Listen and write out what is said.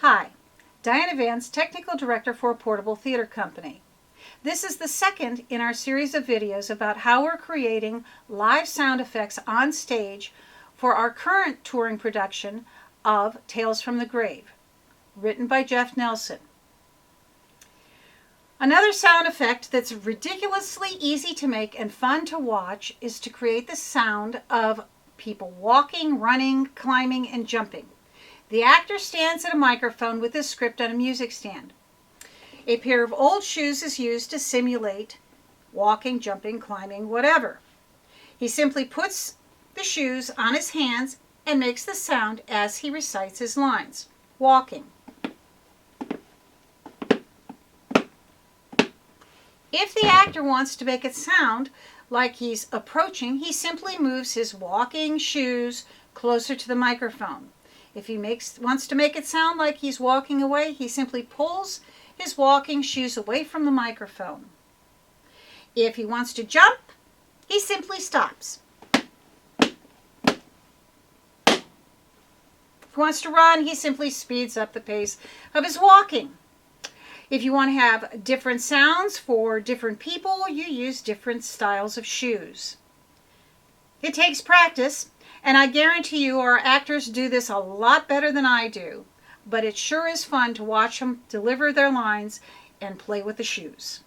Hi, Diana Vance, Technical Director for Portable Theater Company. This is the second in our series of videos about how we're creating live sound effects on stage for our current touring production of Tales from the Grave, written by Jeff Nelson. Another sound effect that's ridiculously easy to make and fun to watch is to create the sound of people walking, running, climbing, and jumping. The actor stands at a microphone with his script on a music stand. A pair of old shoes is used to simulate walking, jumping, climbing, whatever. He simply puts the shoes on his hands and makes the sound as he recites his lines. Walking. If the actor wants to make it sound like he's approaching, he simply moves his walking shoes closer to the microphone. If he wants to make it sound like he's walking away, he simply pulls his walking shoes away from the microphone. If he wants to jump, he simply stops. If he wants to run, he simply speeds up the pace of his walking. If you want to have different sounds for different people, you use different styles of shoes. It takes practice, and I guarantee you our actors do this a lot better than I do, but it sure is fun to watch them deliver their lines and play with the shoes.